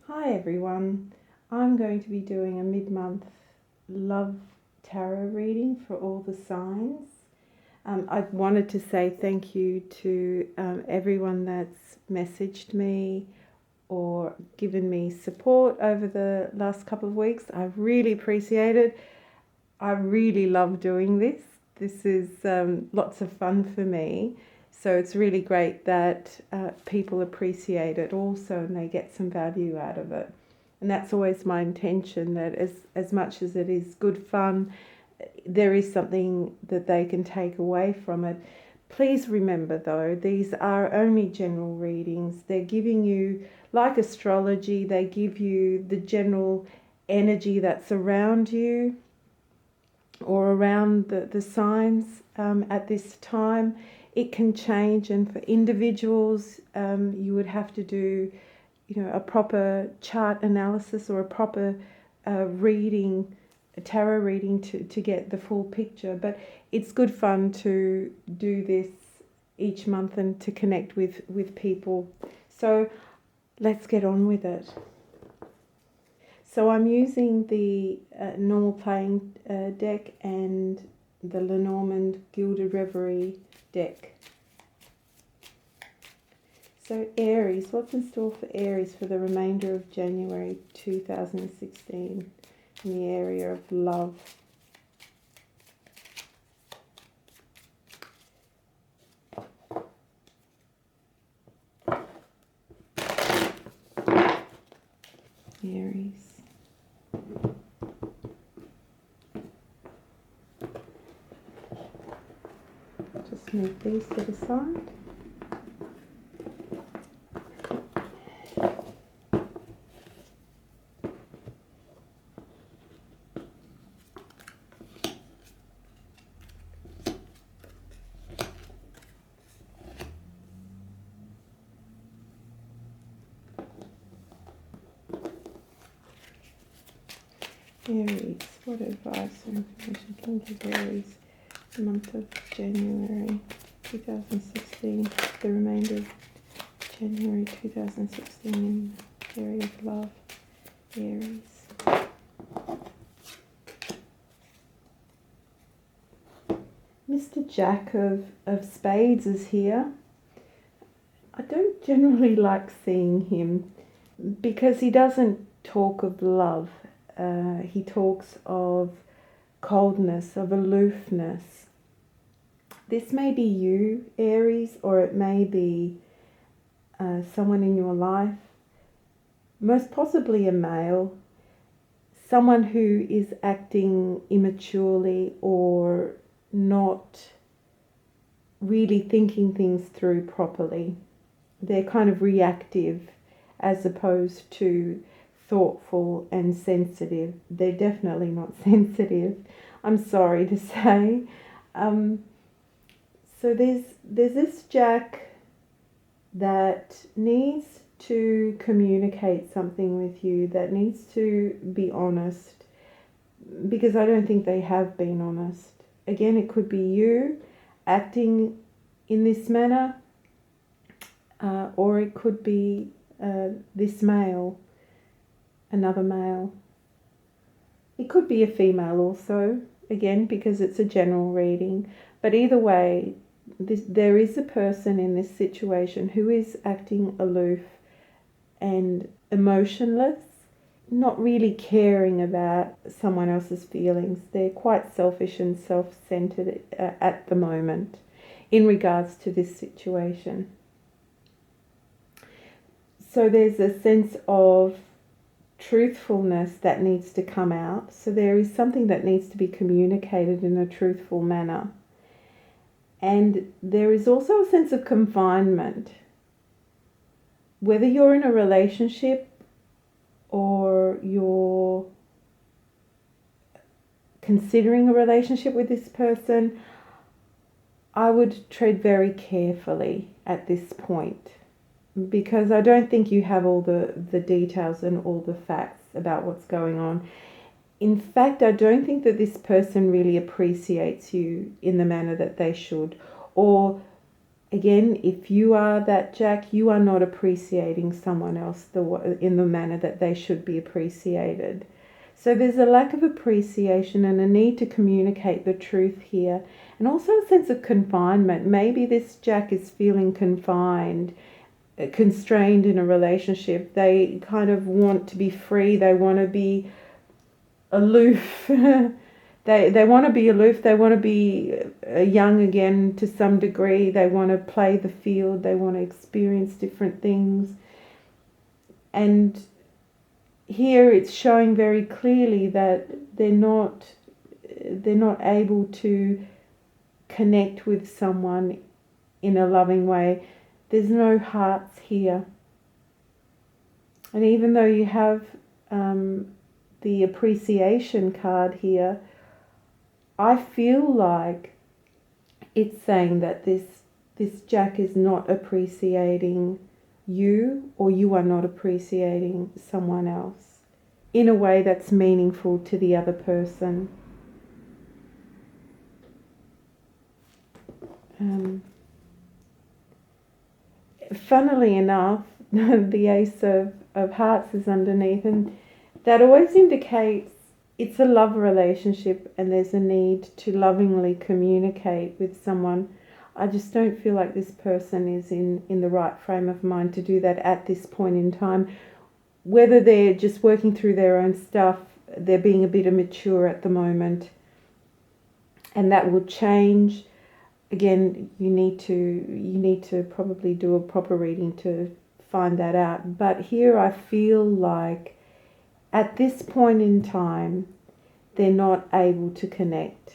Hi everyone, I'm going to be doing a mid-month love tarot reading for all the signs. I wanted to say thank you to everyone that's messaged me or given me support over the last couple of weeks. I really appreciate it. I really love doing this. This is lots of fun for me. So it's really great that people appreciate it also and they get some value out of it. And that's always my intention, that as much as it is good fun, there is something that they can take away from it. Please remember though, these are only general readings. They're giving you, like astrology, they give you the general energy that's around you or around the signs at this time. It can change, and for individuals, you would have to do, a proper chart analysis or a proper reading, a tarot reading to get the full picture. But it's good fun to do this each month and to connect with people. So let's get on with it. So I'm using the normal playing deck and the Lenormand Gilded Reverie deck. So Aries, what's in store for Aries for the remainder of January 2016 in the area of love? Aries. Just move these to the side. Aries, what advice or information can you give Aries the month of January 2016, the remainder of January 2016 in the area of love? Aries. Mr. Jack of Spades is here. I don't generally like seeing him because he doesn't talk of love. He talks of coldness, of aloofness. This may be you, Aries, or it may be someone in your life, most possibly a male, someone who is acting immaturely or not really thinking things through properly. They're kind of reactive as opposed to thoughtful and sensitive. They're definitely not sensitive, I'm sorry to say. So there's this Jack that needs to communicate something with you, that needs to be honest, because I don't think they have been honest. Again, it could be you acting in this manner, or it could be this male, another male. It could be a female also, again, because it's a general reading. But either way, there is a person in this situation who is acting aloof and emotionless, not really caring about someone else's feelings. They're quite selfish and self-centered at the moment in regards to this situation. So there's a sense of truthfulness that needs to come out. So there is something that needs to be communicated in a truthful manner. And there is also a sense of confinement. Whether you're in a relationship or you're considering a relationship with this person, I would tread very carefully at this point, because I don't think you have all the details and all the facts about what's going on. In fact, I don't think that this person really appreciates you in the manner that they should, or Again, if you are that Jack, you are not appreciating someone else in the manner that they should be appreciated. So there's a lack of appreciation and a need to communicate the truth here. And also a sense of confinement. Maybe this Jack is feeling confined, constrained in a relationship. They kind of want to be free. They want to be aloof. They want to be aloof. They want to be young again to some degree. They want to play the field. They want to experience different things. And here it's showing very clearly that they're not able to connect with someone in a loving way. There's no hearts here. And even though you have the appreciation card here, I feel like it's saying that this Jack is not appreciating you, or you are not appreciating someone else in a way that's meaningful to the other person. Funnily enough, the Ace of Hearts is underneath, and that always indicates it's a love relationship and there's a need to lovingly communicate with someone. I just don't feel like this person is in the right frame of mind to do that at this point in time. Whether they're just working through their own stuff, they're being a bit immature at the moment, and that will change. Again, you need to probably do a proper reading to find that out. But here I feel like at this point in time, they're not able to connect.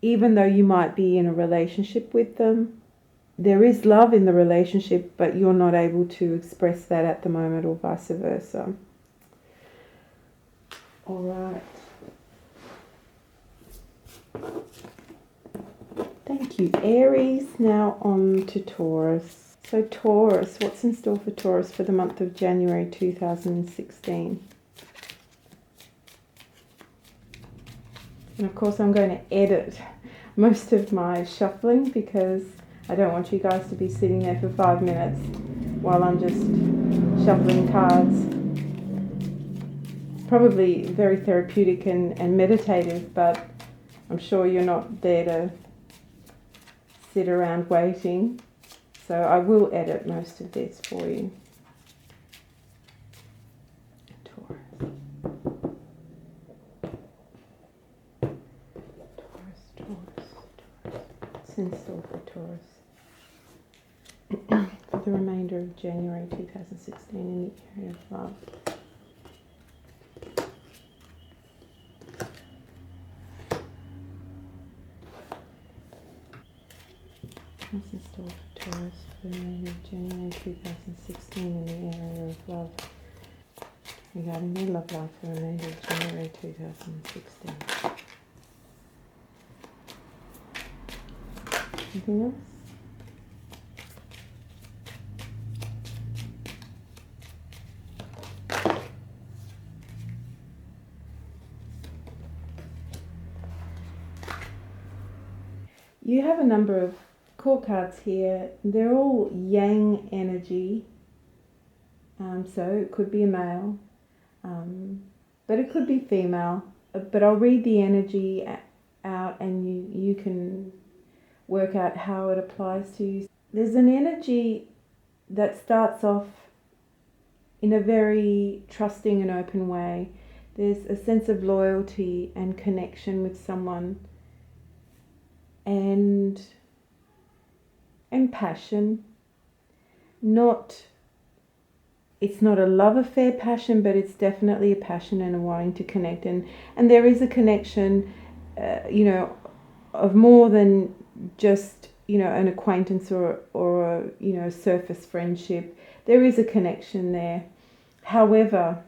Even though you might be in a relationship with them, there is love in the relationship, but you're not able to express that at the moment, or vice versa. All right. Thank you, Aries. Now on to Taurus. So Taurus, what's in store for Taurus for the month of January 2016? And of course I'm going to edit most of my shuffling because I don't want you guys to be sitting there for 5 minutes while I'm just shuffling cards. It's probably very therapeutic and meditative, but I'm sure you're not there to sit around waiting. So I will edit most of this for you. Taurus. What's in store for Taurus for the remainder of January 2016 in the area of love? What's in store for Taurus for the remainder of January 2016 in the area of love? Regarding their love life for the remainder of January 2016. Anything else? You have a number of core cards here. They're all yang energy, so it could be a male, but it could be female. But I'll read the energy out and you can work out how it applies to you. There's an energy that starts off in a very trusting and open way. There's a sense of loyalty and connection with someone, and passion. It's not a love affair passion, but it's definitely a passion and a wanting to connect. And there is a connection, of more than just, an acquaintance or a, surface friendship. There is a connection there. However,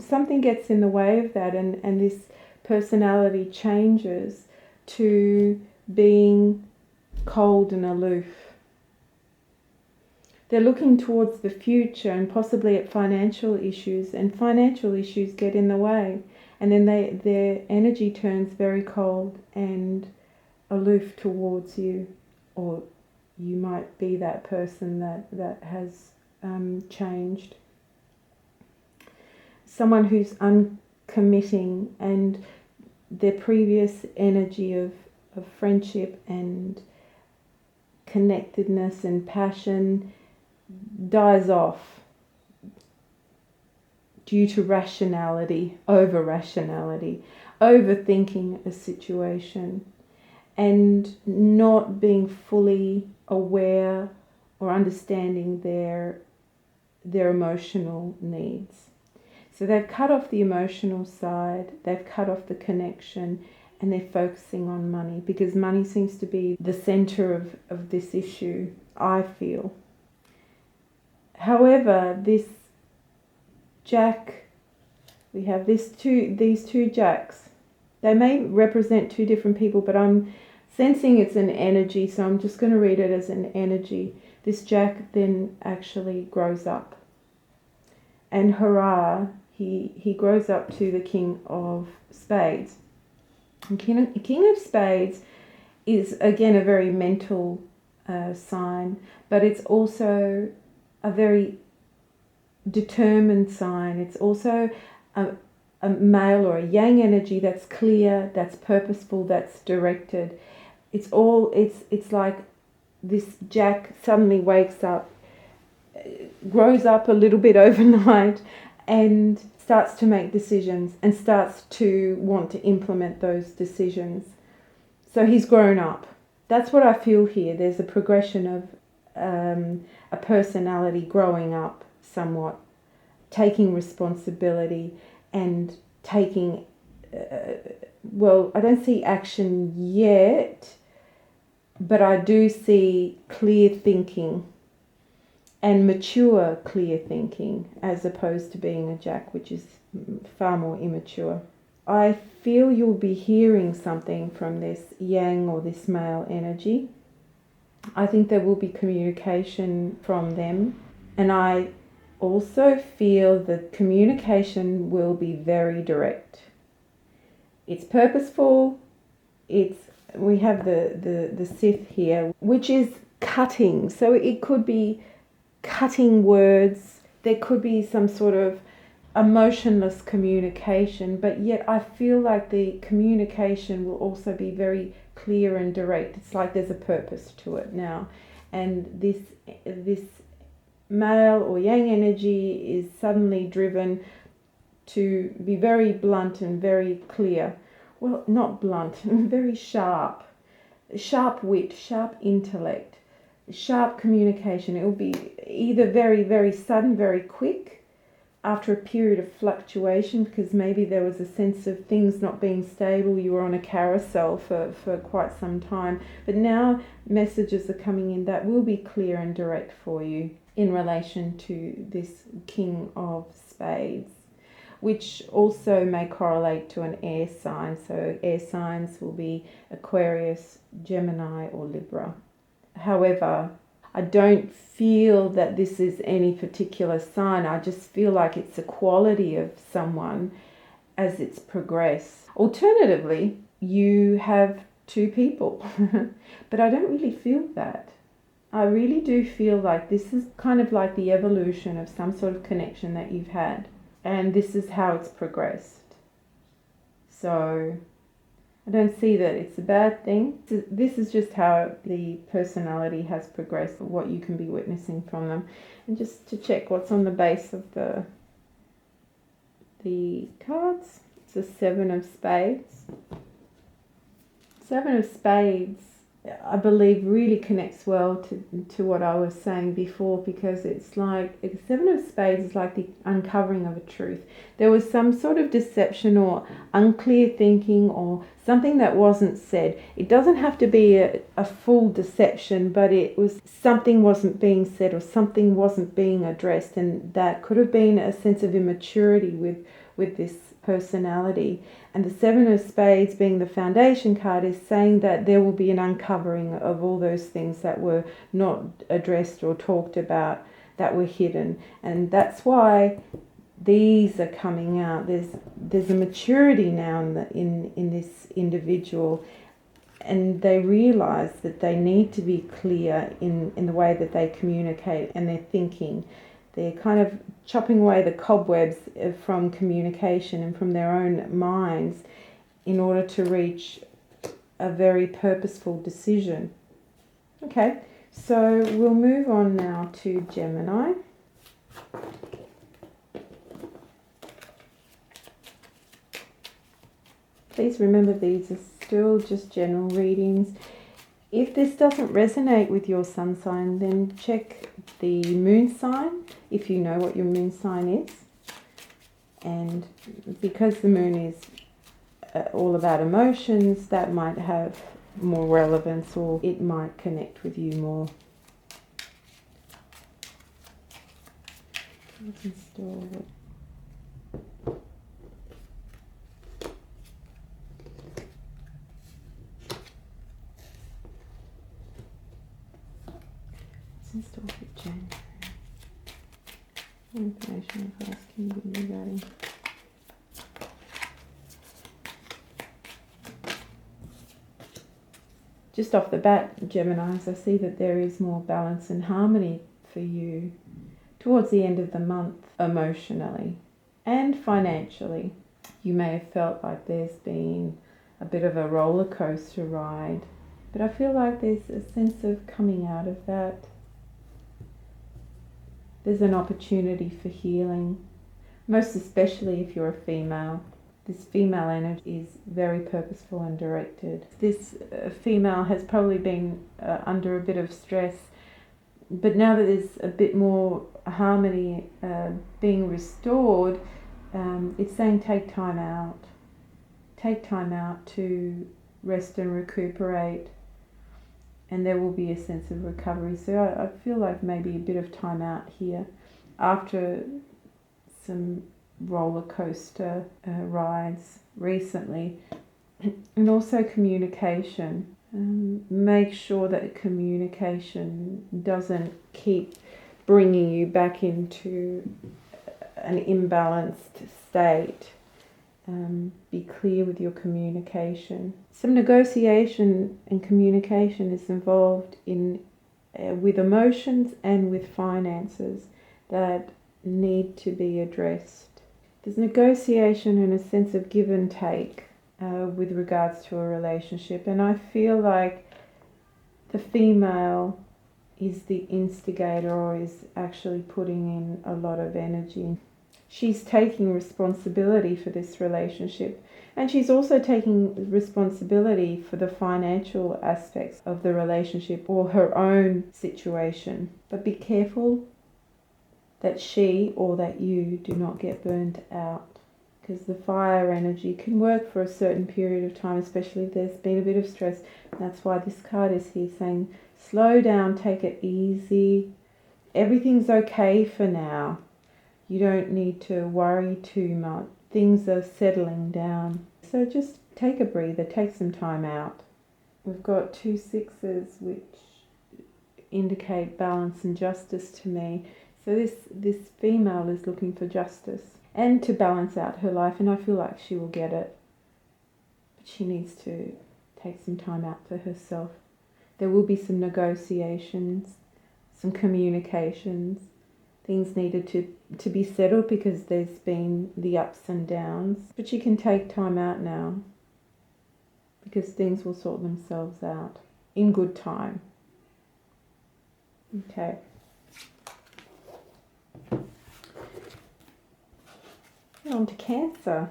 something gets in the way of that, and this personality changes to being cold and aloof. They're looking towards the future and possibly at financial issues, and financial issues get in the way, and then their energy turns very cold and aloof towards you, or you might be that person that has changed. Someone who's uncommitting, and their previous energy of friendship and connectedness and passion dies off due to rationality, overthinking a situation, and not being fully aware or understanding their emotional needs. So they've cut off the emotional side, they've cut off the connection, and they're focusing on money, because money seems to be the center of this issue, I feel. However, this Jack, we have these two Jacks. They may represent two different people, but I'm sensing it's an energy, so I'm just going to read it as an energy. This Jack then actually grows up. And hurrah, he grows up to the King of Spades. And King of Spades is, again, a very mental sign, but it's also a very determined sign. It's also a male or a yang energy that's clear, that's purposeful, that's directed. It's like this Jack suddenly wakes up, grows up a little bit overnight, and starts to make decisions and starts to want to implement those decisions. So he's grown up. That's what I feel here. There's a progression of a personality growing up somewhat, taking responsibility and taking, I don't see action yet, but I do see clear thinking and mature clear thinking, as opposed to being a Jack, which is far more immature. I feel you'll be hearing something from this yang or this male energy. I think there will be communication from them, and I also feel the communication will be very direct. It's purposeful. We have the Sith here, which is cutting. So it could be cutting words. There could be some sort of emotionless communication, but yet I feel like the communication will also be very clear and direct. It's like there's a purpose to it now, and this male or yang energy is suddenly driven to be very blunt and very clear. Well, not blunt, very sharp wit, sharp intellect, sharp communication. It will be either very, very sudden, very quick, after a period of fluctuation, because maybe there was a sense of things not being stable. You were on a carousel for quite some time, but now messages are coming in that will be clear and direct for you in relation to this King of Spades, which also may correlate to an air sign. So air signs will be Aquarius, Gemini or Libra. However, I don't feel that this is any particular sign. I just feel like it's a quality of someone as it's progressed. Alternatively, you have two people, but I don't really feel that. I really do feel like this is kind of like the evolution of some sort of connection that you've had, and this is how it's progressed. So I don't see that it's a bad thing. This is just how the personality has progressed, what you can be witnessing from them. And just to check what's on the base of the cards, it's a Seven of Spades. Seven of Spades, I believe, really connects well to what I was saying before, because it's like, Seven of Spades is like the uncovering of a truth. There was some sort of deception or unclear thinking or something that wasn't said. It doesn't have to be a full deception, but it was something wasn't being said or something wasn't being addressed, and that could have been a sense of immaturity with this personality. And the Seven of Spades, being the foundation card, is saying that there will be an uncovering of all those things that were not addressed or talked about, that were hidden. And that's why these are coming out. There's a maturity now in this individual, and they realize that they need to be clear in the way that they communicate and their thinking. They're kind of chopping away the cobwebs from communication and from their own minds in order to reach a very purposeful decision. Okay, so we'll move on now to Gemini. Please remember these are still just general readings. If this doesn't resonate with your sun sign, then check the moon sign if you know what your moon sign is. And because the moon is all about emotions, that might have more relevance, or it might connect with you more. Let's install it. Install for January. What information or advice can you give me regarding? Just off the bat, Geminis, I see that there is more balance and harmony for you towards the end of the month, emotionally and financially. You may have felt like there's been a bit of a roller coaster ride, but I feel like there's a sense of coming out of that. There's an opportunity for healing, most especially if you're a female. This female energy is very purposeful and directed. This female has probably been under a bit of stress, but now that there's a bit more harmony being restored, it's saying take time out. Take time out to rest and recuperate, and there will be a sense of recovery. So I feel like maybe a bit of time out here after some roller coaster rides recently. And also communication. Make sure that communication doesn't keep bringing you back into an imbalanced state. Be clear with your communication. Some negotiation and communication is involved in with emotions and with finances that need to be addressed. There's negotiation and a sense of give and take with regards to a relationship, and I feel like the female is the instigator, or is actually putting in a lot of energy. She's taking responsibility for this relationship, and she's also taking responsibility for the financial aspects of the relationship or her own situation. But be careful that she or that you do not get burnt out, because the fire energy can work for a certain period of time, especially if there's been a bit of stress. And that's why this card is here saying slow down, take it easy, everything's okay for now. You don't need to worry too much. Things are settling down. So just take a breather, take some time out. We've got 2 sixes, which indicate balance and justice to me. So this female is looking for justice and to balance out her life, and I feel like she will get it. But she needs to take some time out for herself. There will be some negotiations, some communications. Things needed to be settled because there's been the ups and downs. But you can take time out now because things will sort themselves out in good time. Okay. On to Cancer.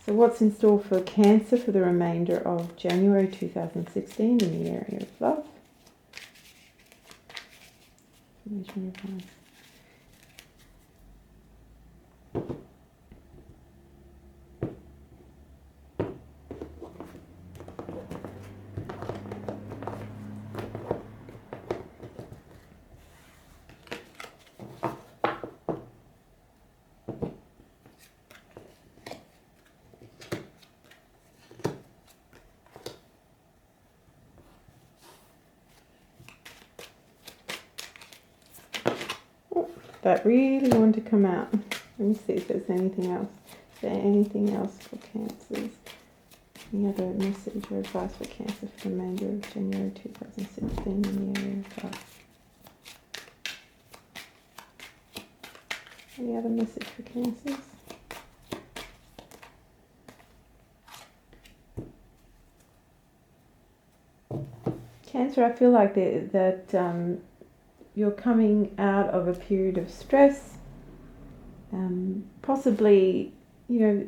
So what's in store for Cancer for the remainder of January 2016 in the area of love? That really wanted to come out. Let me see if there's anything else. there anything else for Cancers? Any other message or advice for Cancer for the remainder of January 2016 in the area of love? Any other message for Cancers? Cancer, I feel like that you're coming out of a period of stress, possibly,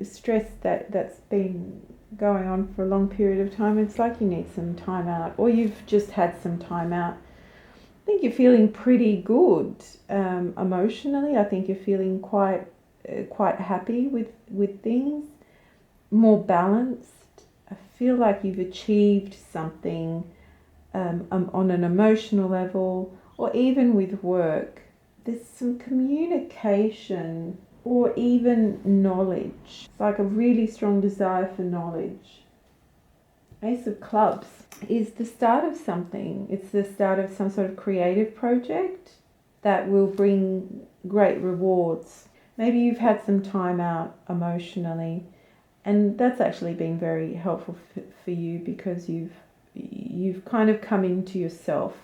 stress that's been going on for a long period of time. It's like you need some time out, or you've just had some time out. I think you're feeling pretty good emotionally. I think you're feeling quite happy with things, more balanced. I feel like you've achieved something on an emotional level, or even with work. There's some communication or even knowledge. It's like a really strong desire for knowledge. Ace of Clubs is the start of something. It's the start of some sort of creative project that will bring great rewards. Maybe you've had some time out emotionally, and that's actually been very helpful for you, because you've kind of come into yourself.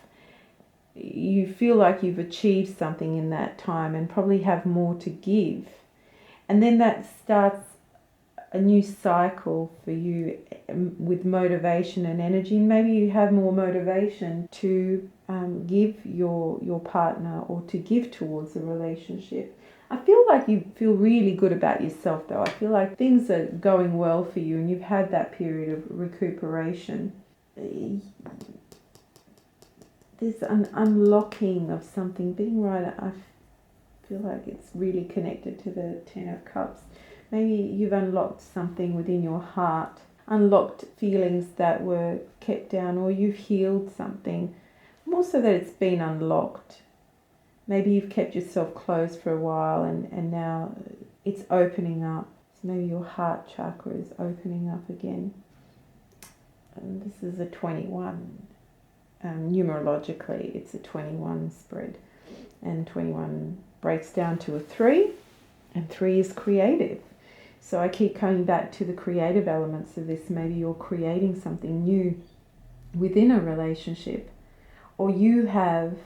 You feel like you've achieved something in that time and probably have more to give. And then that starts a new cycle for you with motivation and energy. And maybe you have more motivation to give your partner, or to give towards a relationship. I feel like you feel really good about yourself though. I feel like things are going well for you, and you've had that period of recuperation. There's an unlocking of something being right. I feel like it's really connected to the Ten of Cups. Maybe you've unlocked something within your heart, unlocked feelings that were kept down, or you've healed something. More so that it's been unlocked. Maybe you've kept yourself closed for a while, and now it's opening up. So maybe your heart chakra is opening up again. And this is a 21. Numerologically, it's a 21 spread, and 21 breaks down to a 3, and 3 is creative. So I keep coming back to the creative elements of this. Maybe you're creating something new within a relationship, or you have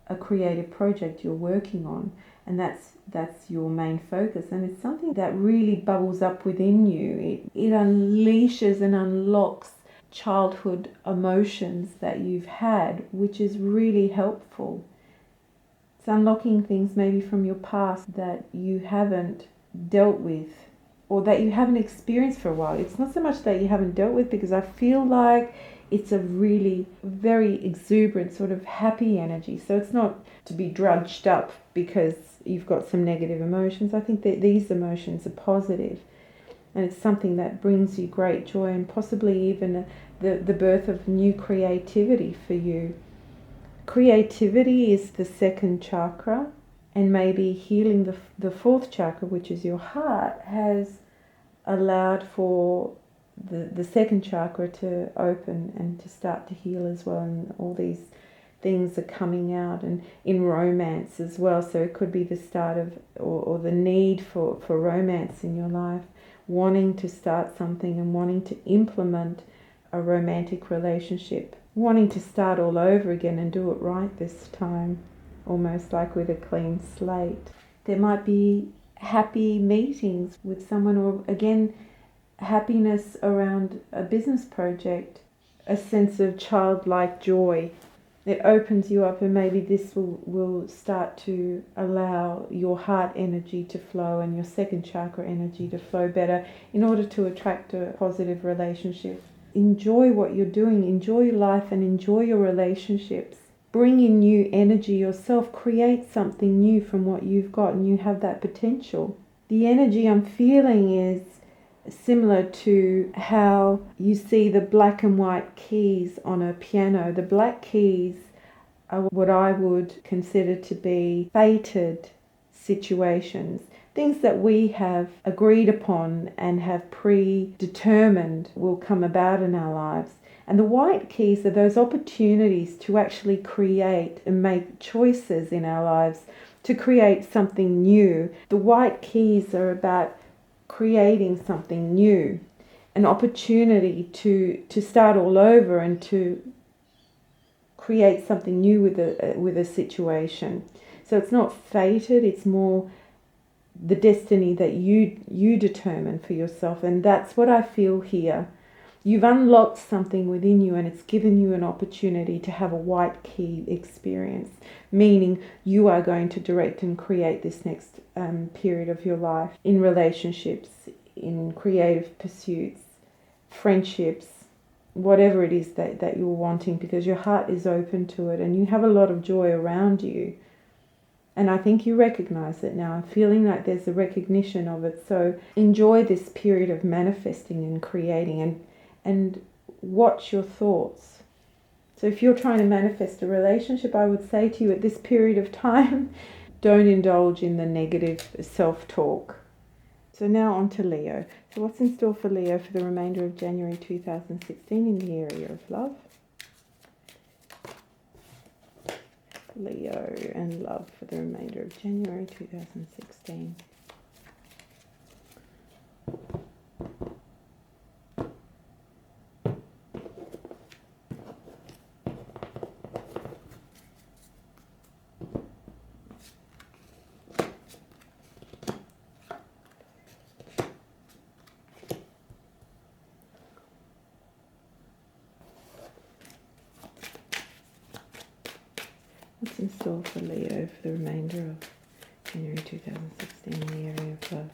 a creative project you're working on, and that's your main focus, and it's something that really bubbles up within you. It unleashes and unlocks childhood emotions that you've had, which is really helpful. It's unlocking things maybe from your past that you haven't dealt with, or that you haven't experienced for a while. It's not so much that you haven't dealt with, because I feel like it's a really very exuberant sort of happy energy. So it's not to be drudged up because you've got some negative emotions. I think that these emotions are positive, and it's something that brings you great joy, and possibly even the birth of new creativity for you. Creativity is the second chakra, and maybe healing the fourth chakra, which is your heart, has allowed for the second chakra to open and to start to heal as well, and all these things are coming out, and in romance as well. So it could be the start of, or the need for romance in your life, wanting to start something and wanting to implement a romantic relationship, wanting to start all over again and do it right this time, almost like with a clean slate. There might be happy meetings with someone, or again, happiness around a business project, a sense of childlike joy. It opens you up, and maybe this will start to allow your heart energy to flow and your second chakra energy to flow better in order to attract a positive relationship. Enjoy what you're doing, enjoy life, and enjoy your relationships. Bring in new energy yourself, create something new from what you've got, and you have that potential. The energy I'm feeling is similar to how you see the black and white keys on a piano. The black keys are what I would consider to be fated situations, things that we have agreed upon and have predetermined will come about in our lives. And the white keys are those opportunities to actually create and make choices in our lives, to create something new. The white keys are about creating something new, an opportunity to start all over and to create something new with a situation. So it's not fated, it's more the destiny that you determine for yourself. And that's what I feel here. You've unlocked something within you, and it's given you an opportunity to have a white key experience, meaning you are going to direct and create this next period of your life in relationships, in creative pursuits, friendships, whatever it is that you're wanting, because your heart is open to it and you have a lot of joy around you. And I think you recognize it now. I'm feeling like there's a recognition of it. So enjoy this period of manifesting and creating, and watch your thoughts. So if you're trying to manifest a relationship, I would say to you at this period of time, don't indulge in the negative self-talk. So now on to Leo. So what's in store for Leo for the remainder of January 2016 in the area of love? Leo and love for the remainder of January 2016. What's in store for Leo for the remainder of January 2016 in the area of love?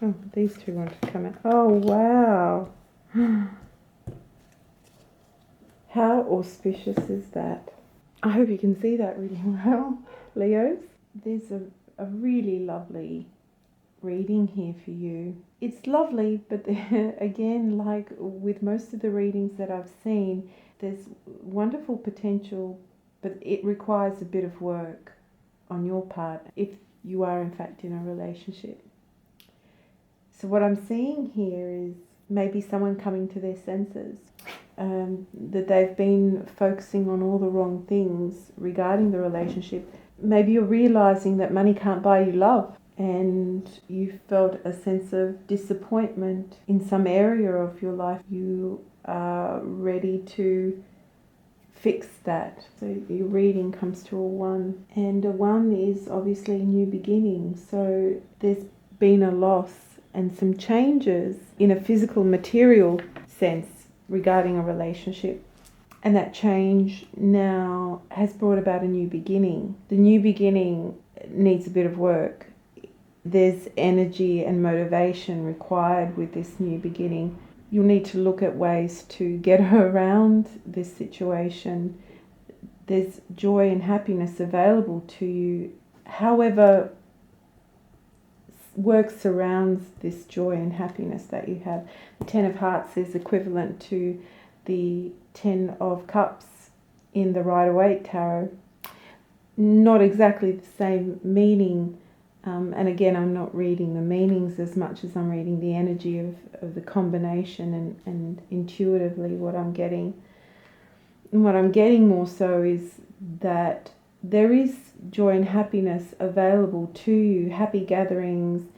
Oh, these two want to come out. Oh, wow. How auspicious is that? I hope you can see that really well, Leos. There's a really lovely reading here for you. It's lovely, but again, like with most of the readings that I've seen, there's wonderful potential, but it requires a bit of work on your part if you are in fact in a relationship. So what I'm seeing here is maybe someone coming to their senses, that they've been focusing on all the wrong things regarding the relationship. Maybe you're realizing that money can't buy you love, and you felt a sense of disappointment in some area of your life. You are ready to fix that. So your reading comes to a 1, and a 1 is obviously a new beginning. So there's been a loss and some changes in a physical, material sense regarding a relationship. And that change now has brought about a new beginning. The new beginning needs a bit of work. There's energy and motivation required with this new beginning. You'll need to look at ways to get around this situation. There's joy and happiness available to you. However, work surrounds this joy and happiness that you have. The 10 of Hearts is equivalent to the 10 of Cups in the Rider-Waite Tarot. Not exactly the same meaning. And again, I'm not reading the meanings as much as I'm reading the energy of the combination and intuitively what I'm getting. And what I'm getting more so is that there is joy and happiness available to you, happy gatherings,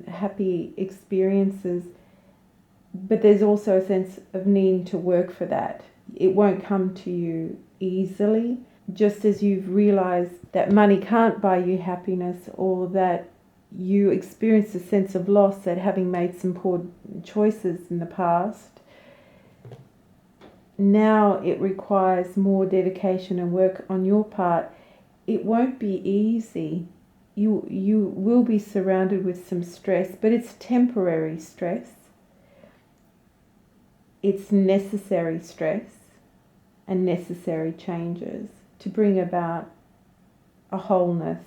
happy experiences, but there's also a sense of needing to work for that. It won't come to you easily. Just as you've realized that money can't buy you happiness, or that you experience a sense of loss at having made some poor choices in the past, now it requires more dedication and work on your part. It won't be easy. You will be surrounded with some stress, but it's temporary stress. It's necessary stress and necessary changes to bring about a wholeness,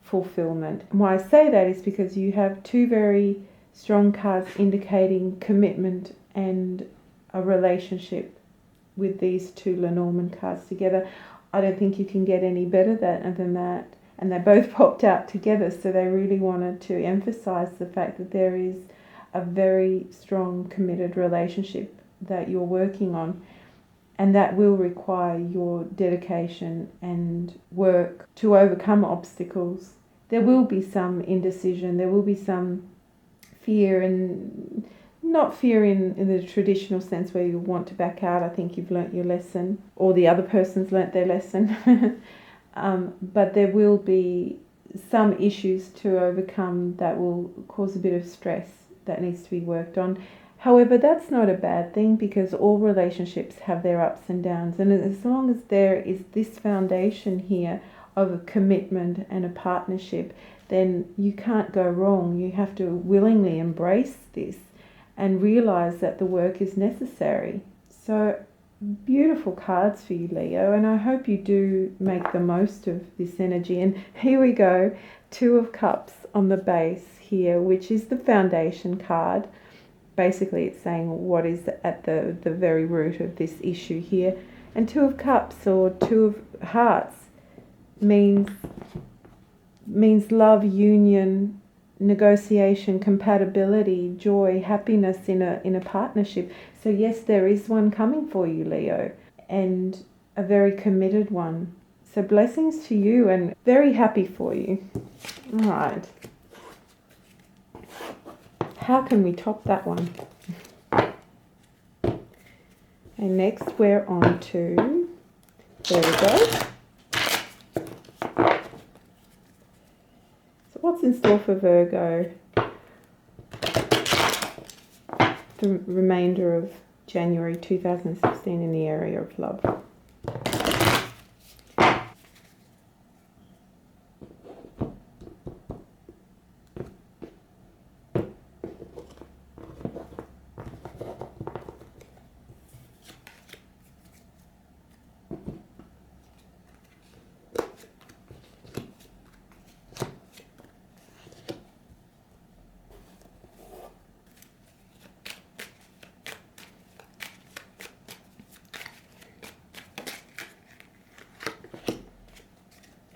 fulfillment. And why I say that is because you have two very strong cards indicating commitment and a relationship with these two Lenormand cards together. I don't think you can get any better than that. And they both popped out together, so they really wanted to emphasize the fact that there is a very strong committed relationship that you're working on. And that will require your dedication and work to overcome obstacles there will be some indecision, there will be some fear, and not fear in the traditional sense where you want to back out. I think you've learnt your lesson, or the other person's learnt their lesson. But there will be some issues to overcome that will cause a bit of stress that needs to be worked on. However, that's not a bad thing, because all relationships have their ups and downs, and as long as there is this foundation here of a commitment and a partnership, then you can't go wrong. You have to willingly embrace this and realize that the work is necessary. So beautiful cards for you, Leo, and I hope you do make the most of this energy. And here we go, Two of Cups on the base here, which is the foundation card. Basically it's saying what is at the very root of this issue here. And Two of Cups, or Two of Hearts, means love, union, negotiation, compatibility, joy, happiness in a partnership. So yes, there is one coming for you, Leo, and a very committed one. So blessings to you, and very happy for you. All right. How can we top that one? And next we're on to Virgo. What's in store for Virgo the remainder of January 2016 in the area of love?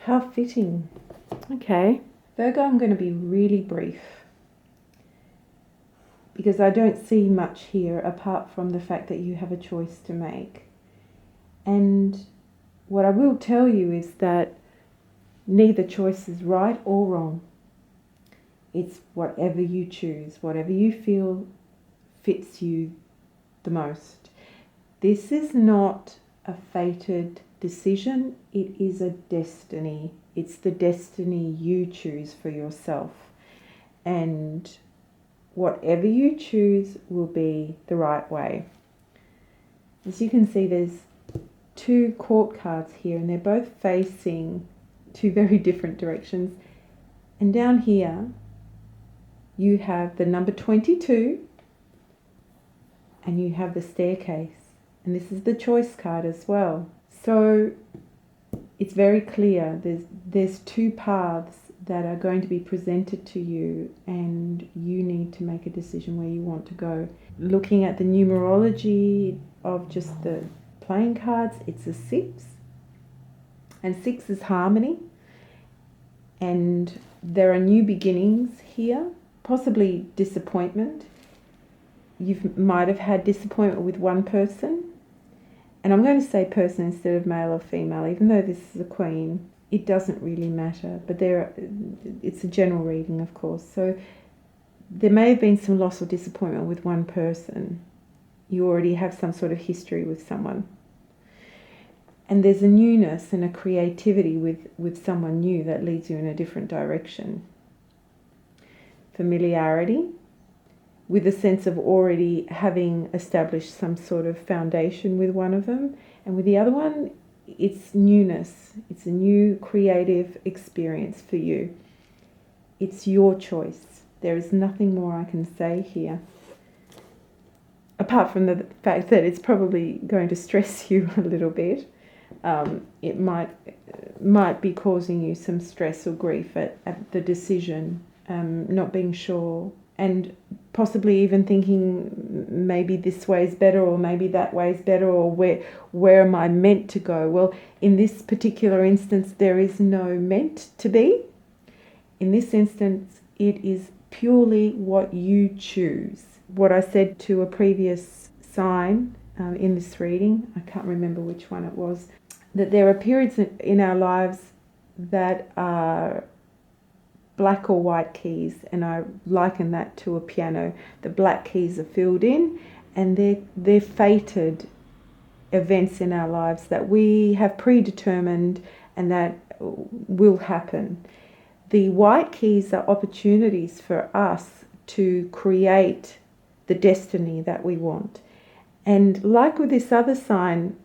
How fitting. Okay, Virgo, I'm going to be really brief because I don't see much here apart from the fact that you have a choice to make. And what I will tell you is that neither choice is right or wrong. It's whatever you choose, whatever you feel fits you the most. This is not a fated decision, it is a destiny. It's the destiny you choose for yourself, and whatever you choose will be the right way. As you can see, there's two court cards here, and they're both facing two very different directions. And down here you have the number 22 and you have the staircase, and this is the choice card as well. So it's very clear there's two paths that are going to be presented to you, and you need to make a decision where you want to go. Looking at the numerology of just the playing cards, it's a 6, and 6 is harmony, and there are new beginnings here, possibly disappointment. You might have had disappointment with one person. And I'm going to say person instead of male or female, even though this is a queen, it doesn't really matter. But it's a general reading, of course. So there may have been some loss or disappointment with one person. You already have some sort of history with someone. And there's a newness and a creativity with someone new that leads you in a different direction. Familiarity, with a sense of already having established some sort of foundation with one of them. And with the other one, it's newness. It's a new creative experience for you. It's your choice. There is nothing more I can say here, apart from the fact that it's probably going to stress you a little bit. It might be causing you some stress or grief at the decision, not being sure, and possibly even thinking maybe this way is better, or maybe that way is better, or where am I meant to go? Well, in this particular instance, there is no meant to be. In this instance, it is purely what you choose. What I said to a previous sign in this reading, I can't remember which one it was, that there are periods in our lives that are black or white keys, and I liken that to a piano. The black keys are filled in, and they're fated events in our lives that we have predetermined and that will happen. The white keys are opportunities for us to create the destiny that we want. And like with this other sign,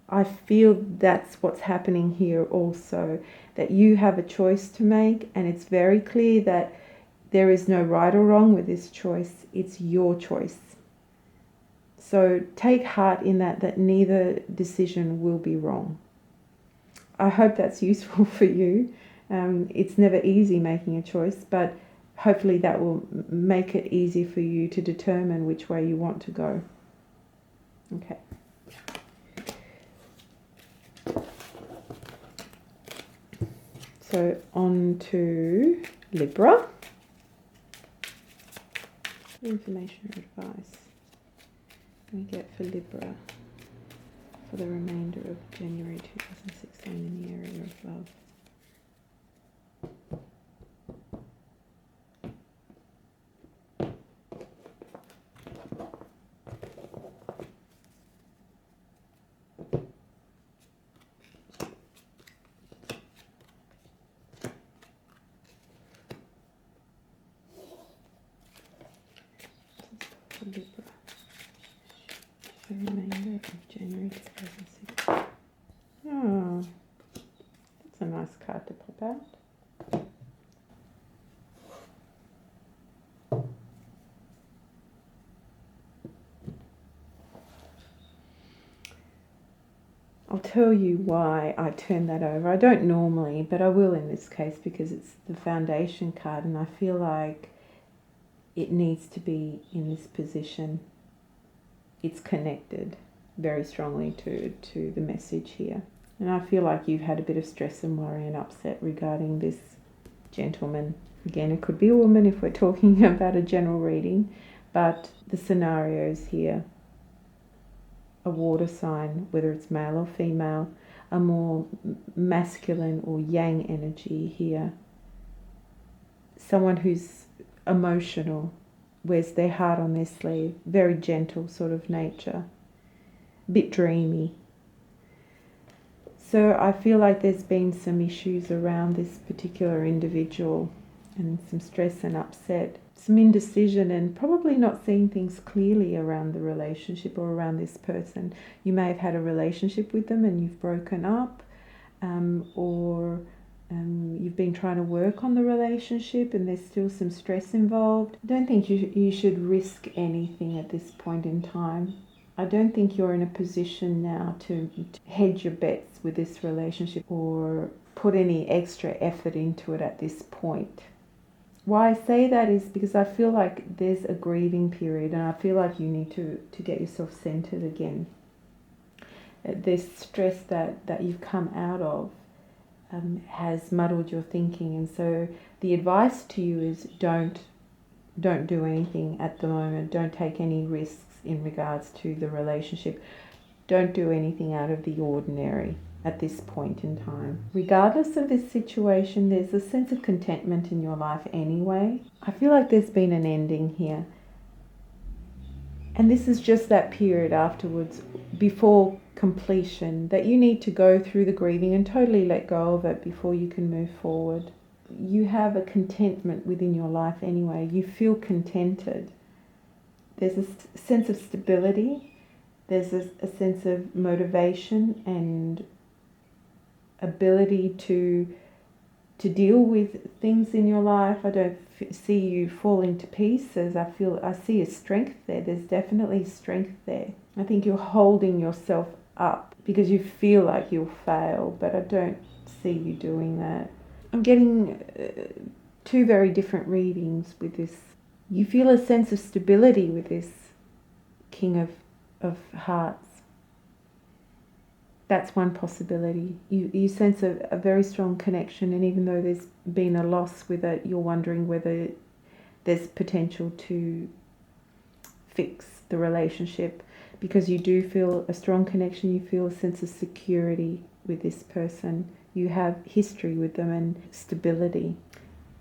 I feel that's what's happening here also, that you have a choice to make, and it's very clear that there is no right or wrong with this choice. It's your choice. So take heart in that neither decision will be wrong. I hope that's useful for you. It's never easy making a choice, but hopefully that will make it easy for you to determine which way you want to go. Okay. So on to Libra. Information or advice we get for Libra for the remainder of January 2016 in the area of love. Libra, the remainder of January 2016. Oh, that's a nice card to pop out. I'll tell you why I turned that over. I don't normally, but I will in this case because it's the foundation card, and I feel like it needs to be in this position. It's connected very strongly to the message here. And I feel like you've had a bit of stress and worry and upset regarding this gentleman. Again, it could be a woman if we're talking about a general reading, but the scenarios here, a water sign, whether it's male or female, a more masculine or yang energy here. Someone who's emotional, wears their heart on their sleeve, very gentle sort of nature, a bit dreamy. So I feel like there's been some issues around this particular individual and some stress and upset, some indecision, and probably not seeing things clearly around the relationship or around this person. You may have had a relationship with them and you've broken up, or you've been trying to work on the relationship and there's still some stress involved. I don't think you should risk anything at this point in time. I don't think you're in a position now to hedge your bets with this relationship or put any extra effort into it at this point. Why I say that is because I feel like there's a grieving period, and I feel like you need to get yourself centered again. This stress that you've come out of has muddled your thinking, and so the advice to you is don't do anything at the moment. Don't take any risks in regards to the relationship. Don't do anything out of the ordinary at this point in time. Regardless of this situation, there's a sense of contentment in your life anyway. I feel like there's been an ending here, and this is just that period afterwards, before completion, that you need to go through the grieving and totally let go of it before you can move forward. You have a contentment within your life anyway. You feel contented. There's a sense of stability. There's a sense of motivation and ability to deal with things in your life. I don't see you falling to pieces. I see a strength there. There's definitely strength there. I think you're holding yourself up because you feel like you'll fail, but I don't see you doing that. I'm getting two very different readings with this. You feel a sense of stability with this King of Hearts. That's one possibility. You sense a very strong connection, and even though there's been a loss with it, you're wondering whether there's potential to fix the relationship, because you do feel a strong connection. You feel a sense of security with this person. You have history with them and stability.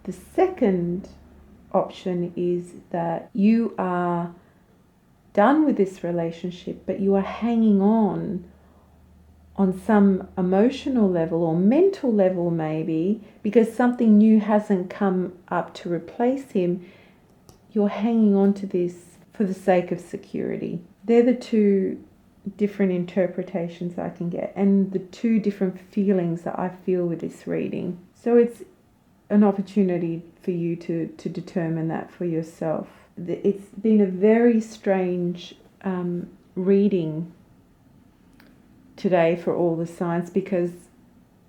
The second option is that you are done with this relationship, but you are hanging on some emotional level or mental level, maybe because something new hasn't come up to replace him. You're hanging on to this for the sake of security. They're the two different interpretations I can get, and the two different feelings that I feel with this reading. So it's an opportunity for you to determine that for yourself. It's been a very strange reading today for all the signs, because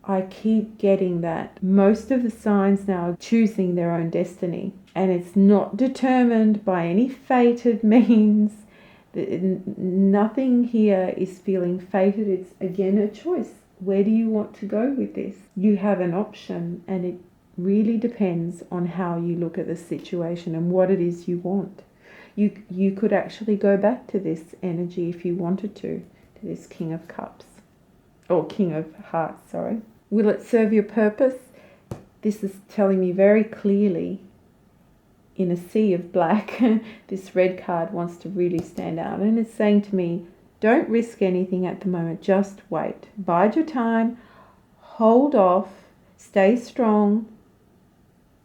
I keep getting that most of the signs now are choosing their own destiny, and it's not determined by any fated means. Nothing here is feeling fated. It's again a choice. Where do you want to go with this? You have an option, and it really depends on how you look at the situation and what it is you want. You could actually go back to this energy if you wanted to this King of Cups, or King of Hearts, sorry. Will it serve your purpose? This is telling me very clearly, in a sea of black, this red card wants to really stand out, and it's saying to me, don't risk anything at the moment, just wait. Bide your time, hold off, stay strong,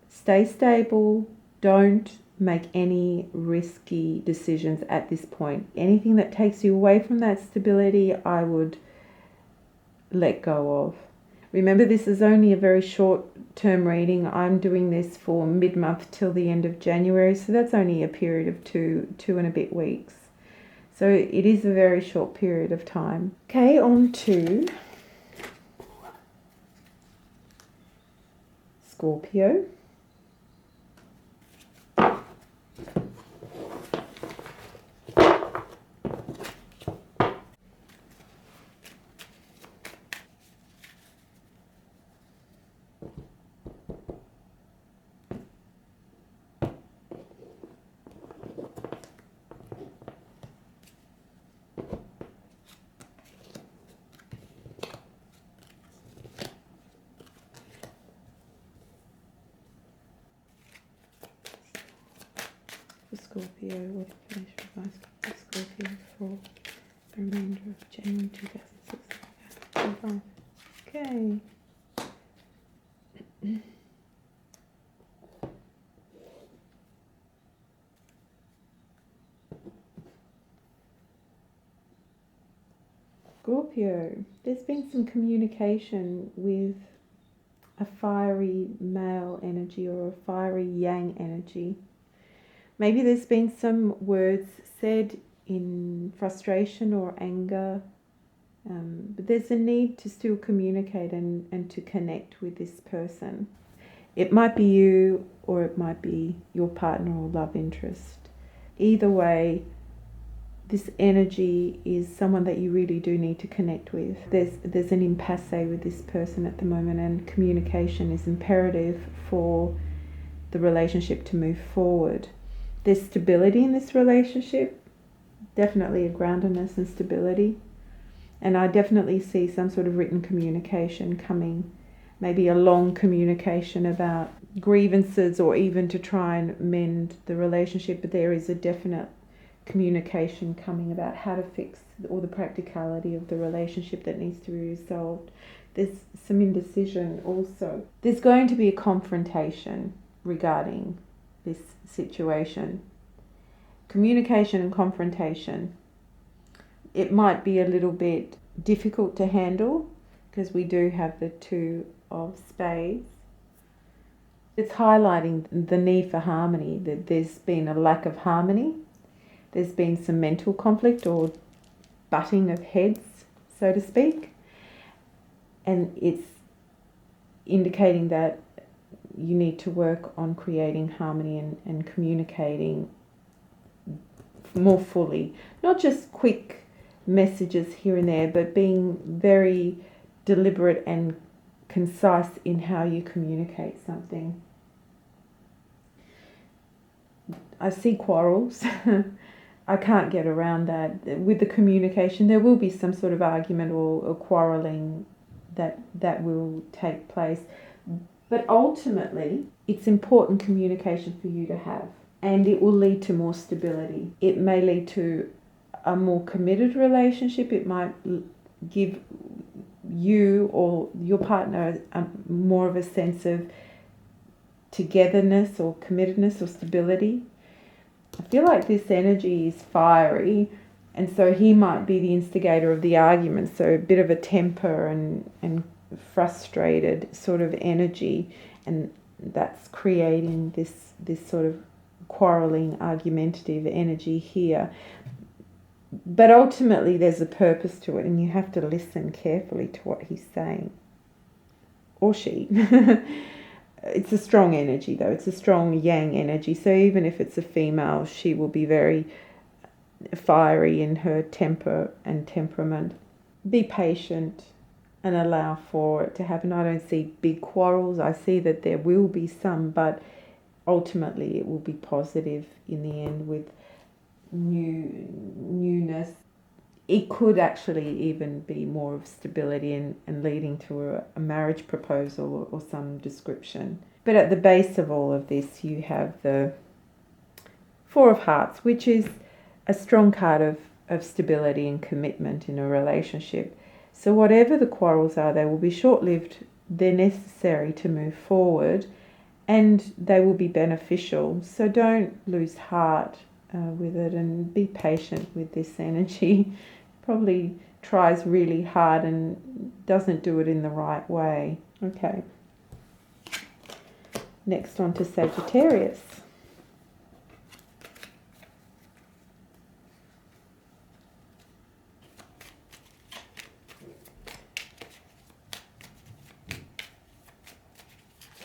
stay stable, don't make any risky decisions at this point. Anything that takes you away from that stability, I would let go of. Remember, this is only a very short term reading. I'm doing this for mid-month till the end of January, so that's only a period of two and a bit weeks. So it is a very short period of time. Okay, on to Scorpio. Scorpio, what finish advice for Scorpio for the remainder of January 2006. Okay. Scorpio, there's been some communication with a fiery male energy or a fiery yang energy. Maybe there's been some words said in frustration or anger, but there's a need to still communicate and to connect with this person. It might be you, or it might be your partner or love interest. Either way, this energy is someone that you really do need to connect with. There's an impasse with this person at the moment, and communication is imperative for the relationship to move forward. There's stability in this relationship, definitely a groundedness and stability. And I definitely see some sort of written communication coming, maybe a long communication about grievances or even to try and mend the relationship. But there is a definite communication coming about how to fix all the practicality of the relationship that needs to be resolved. There's some indecision also. There's going to be a confrontation regarding this situation. Communication and confrontation. It might be a little bit difficult to handle because we do have the Two of Spades. It's highlighting the need for harmony, that there's been a lack of harmony. There's been some mental conflict or butting of heads, so to speak. And it's indicating that you need to work on creating harmony and communicating more fully. Not just quick messages here and there, but being very deliberate and concise in how you communicate something. I see quarrels. I can't get around that. With the communication, there will be some sort of argument or quarrelling that will take place. But ultimately, it's important communication for you to have, and it will lead to more stability. It may lead to a more committed relationship. It might give you or your partner more of a sense of togetherness or committedness or stability. I feel like this energy is fiery, and so he might be the instigator of the argument, so a bit of a temper and frustrated sort of energy, and that's creating this sort of quarrelling, argumentative energy here. But ultimately there's a purpose to it, and you have to listen carefully to what he's saying. Or she. It's a strong energy though. It's a strong yang energy. So even if it's a female, she will be very fiery in her temper and temperament. Be patient and allow for it to happen. I don't see big quarrels. I see that there will be some, but ultimately it will be positive in the end with newness. It could actually even be more of stability and leading to a marriage proposal or some description. But at the base of all of this, you have the Four of Hearts, which is a strong card of stability and commitment in a relationship. So whatever the quarrels are, they will be short-lived. They're necessary to move forward, and they will be beneficial. So don't lose heart with it, and be patient with this energy. Probably tries really hard and doesn't do it in the right way. Okay. Next on to Sagittarius.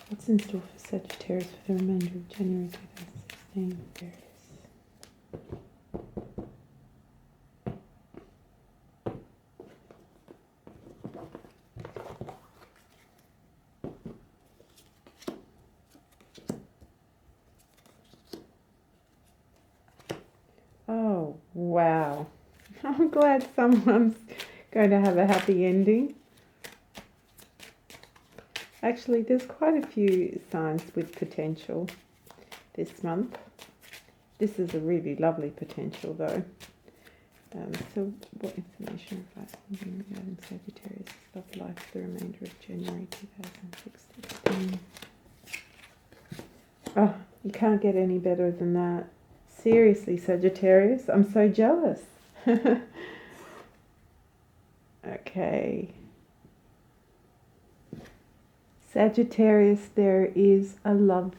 What's in store for Sagittarius for the remainder of January 2016? Oh, wow. I'm glad someone's going to have a happy ending. Actually, there's quite a few signs with potential this month. This is a really lovely potential, though. So, what information advice regarding Sagittarius' love life for the remainder of January 2016? Oh, you can't get any better than that. Seriously, Sagittarius, I'm so jealous. Okay. Sagittarius, there is a love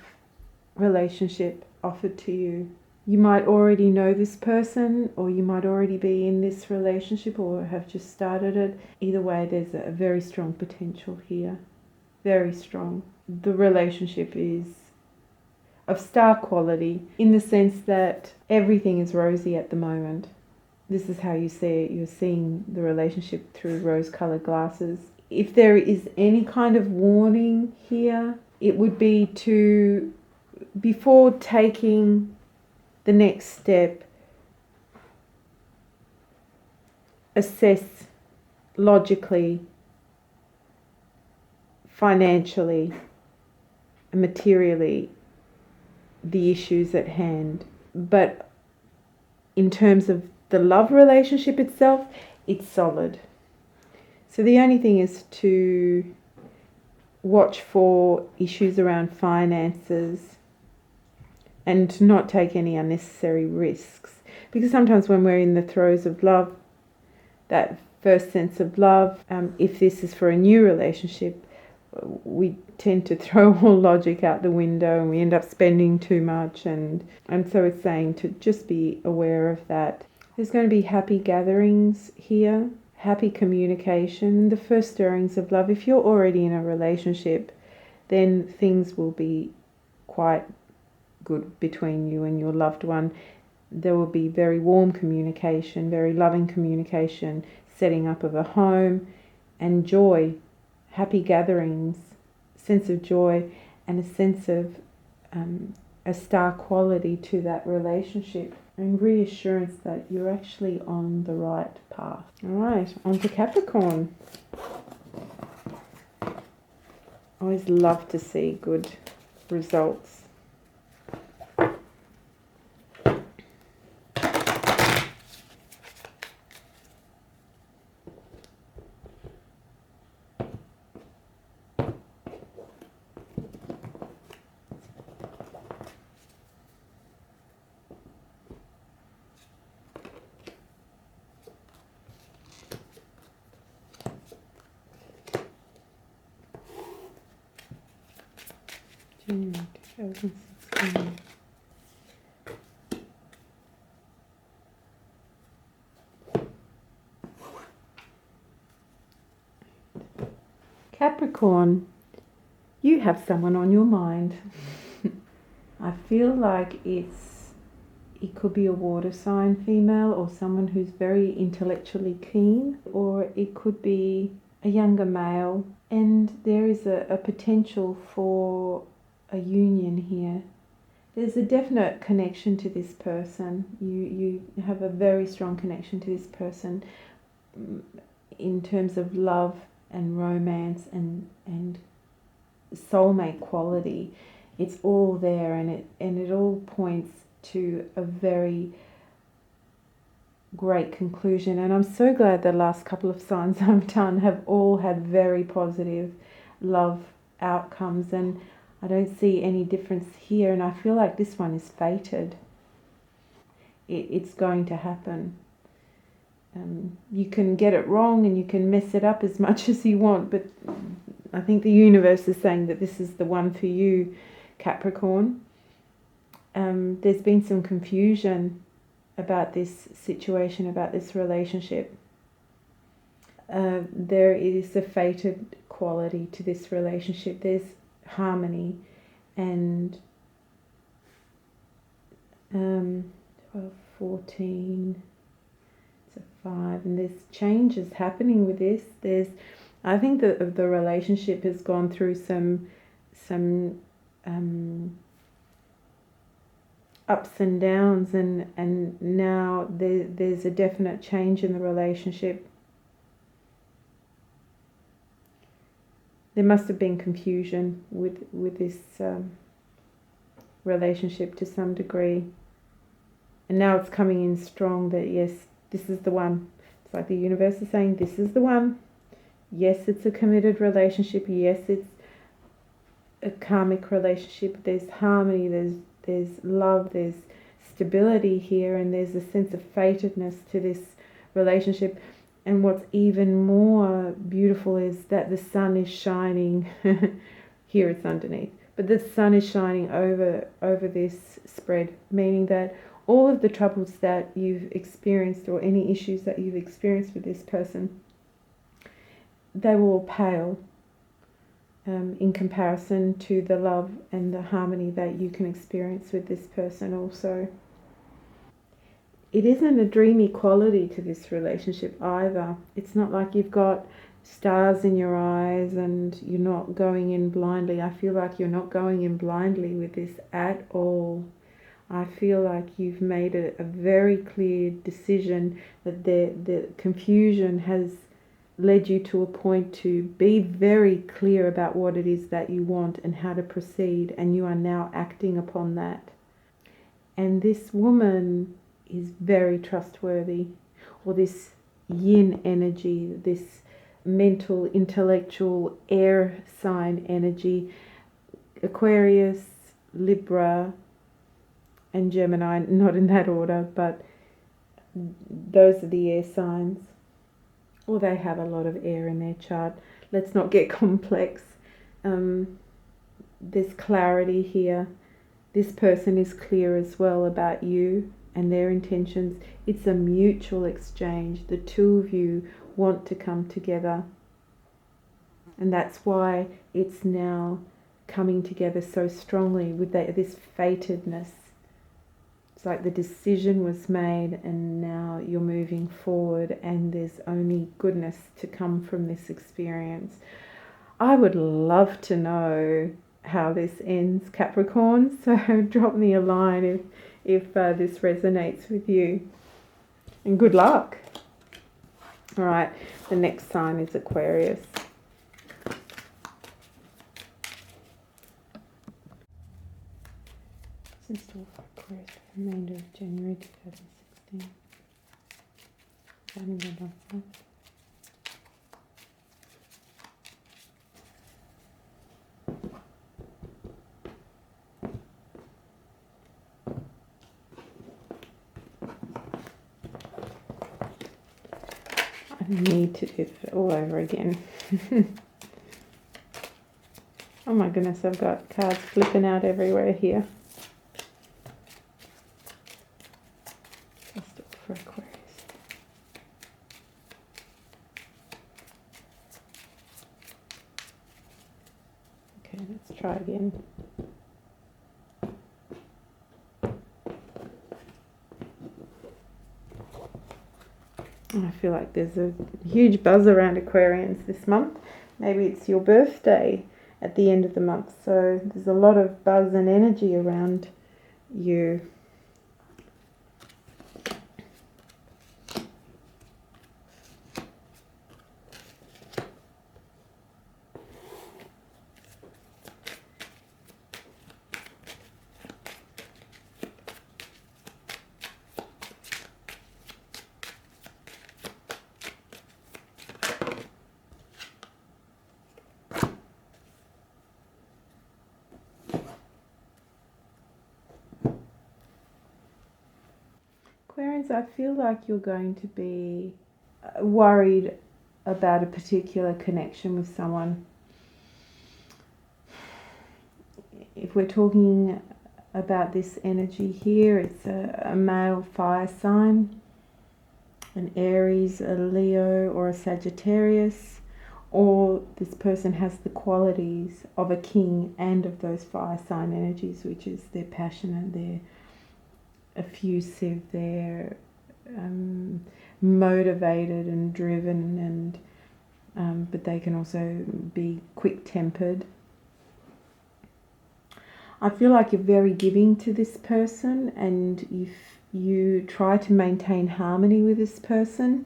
relationship offered to you. You might already know this person, or you might already be in this relationship or have just started it. Either way, there's a very strong potential here. Very strong. The relationship is of star quality in the sense that everything is rosy at the moment. This is how you see it. You're seeing the relationship through rose-colored glasses. If there is any kind of warning here, it would be to, before taking the next step, assess logically, financially, and materially the issues at hand. But in terms of the love relationship itself, it's solid. So the only thing is to watch for issues around finances and not take any unnecessary risks. Because sometimes when we're in the throes of love, that first sense of love, if this is for a new relationship, we tend to throw all logic out the window and we end up spending too much. And so it's saying to just be aware of that. There's going to be happy gatherings here, happy communication, the first stirrings of love. If you're already in a relationship, then things will be quite good between you and your loved one. There will be very warm communication, very loving communication, setting up of a home, and joy, happy gatherings, sense of joy, and a sense of a star quality to that relationship, and reassurance that you're actually on the right path. All right, on to Capricorn. I always love to see good results. June 2016. Capricorn, you have someone on your mind. I feel like it could be a water sign female or someone who's very intellectually keen, or it could be a younger male, and there is a potential for a union here. There's a definite connection to this person. You have a very strong connection to this person in terms of love and romance and soulmate quality. It's all there, and it all points to a very great conclusion. And I'm so glad the last couple of signs I've done have all had very positive love outcomes, and I don't see any difference here, and I feel like this one is fated. It's going to happen. You can get it wrong and you can mess it up as much as you want, but I think the universe is saying that this is the one for you, Capricorn. There's been some confusion about this situation, about this relationship. There is a fated quality to this relationship. There's harmony and 12, 14, it's a 5, and there's changes happening with this. I think that the relationship has gone through some ups and downs, and now there's a definite change in the relationship. There must have been confusion with this relationship to some degree, and now it's coming in strong that yes, this is the one. It's like the universe is saying this is the one. Yes, it's a committed relationship. Yes, it's a karmic relationship. There's harmony, there's love, there's stability here, and there's a sense of fatedness to this relationship. And what's even more beautiful is that the sun is shining. Here it's underneath, but the sun is shining over this spread, meaning that all of the troubles that you've experienced, or any issues that you've experienced with this person, they will pale in comparison to the love and the harmony that you can experience with this person also. It isn't a dreamy quality to this relationship either. It's not like you've got stars in your eyes and you're not going in blindly. I feel like you're not going in blindly with this at all. I feel like you've made a very clear decision, that the confusion has led you to a point to be very clear about what it is that you want and how to proceed, and you are now acting upon that. And this woman is very trustworthy, or this yin energy, this mental, intellectual air sign energy. Aquarius, Libra, and Gemini, not in that order, but those are the air signs, or they have a lot of air in their chart. Let's not get complex. There's clarity here. This person is clear as well about you and their intentions. It's a mutual exchange. The two of you want to come together, and that's why it's now coming together so strongly with this fatedness. It's like the decision was made, and now you're moving forward, and there's only goodness to come from this experience. I would love to know how this ends, Capricorn, so drop me a line if this resonates with you, and good luck. All right, the next sign is Aquarius. Remainder of January 2016. Starting their love life. I need to do that all over again. Oh my goodness, I've got cards flipping out everywhere here. Let's look for Aquarius. Okay, let's try again. I feel like there's a huge buzz around Aquarians this month. Maybe it's your birthday at the end of the month, so there's a lot of buzz and energy around you. Aquarians, I feel like you're going to be worried about a particular connection with someone. If we're talking about this energy here, it's a male fire sign, an Aries, a Leo, or a Sagittarius, or this person has the qualities of a king and of those fire sign energies, which is they're passionate, they're effusive, they're motivated and driven, and but they can also be quick-tempered. I feel like you're very giving to this person, and if you try to maintain harmony with this person,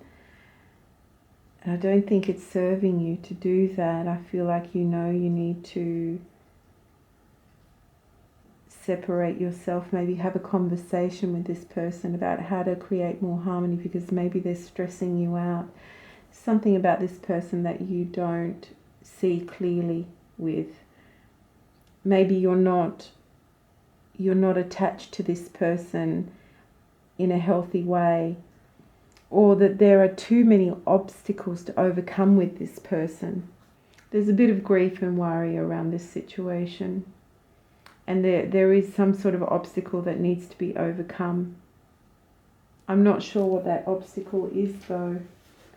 I don't think it's serving you to do that. I feel like you need to separate yourself, maybe have a conversation with this person about how to create more harmony, because maybe they're stressing you out. Something about this person that you don't see clearly with. Maybe you're not attached to this person in a healthy way, or that there are too many obstacles to overcome with this person. There's a bit of grief and worry around this situation. And there is some sort of obstacle that needs to be overcome. I'm not sure what that obstacle is though.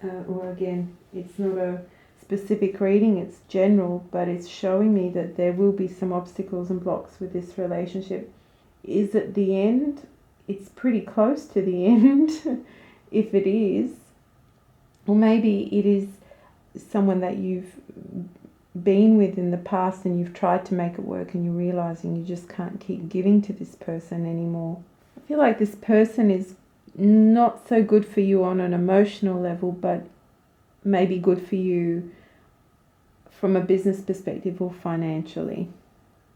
Or again, it's not a specific reading, it's general, but it's showing me that there will be some obstacles and blocks with this relationship. Is it the end? It's pretty close to the end, if it is. Or maybe it is someone that you've been with in the past and you've tried to make it work and you're realizing you just can't keep giving to this person anymore. I feel like this person is not so good for you on an emotional level, but maybe good for you from a business perspective or financially.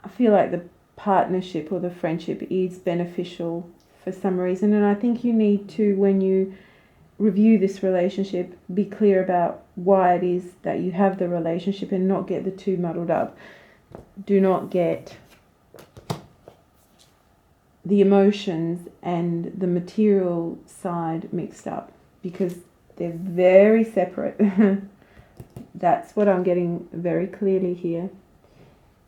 I feel like the partnership or the friendship is beneficial for some reason, and I think you need to, when you review this relationship, be clear about why it is that you have the relationship and not get the two muddled up. Do not get the emotions and the material side mixed up, because they're very separate. That's what I'm getting very clearly here.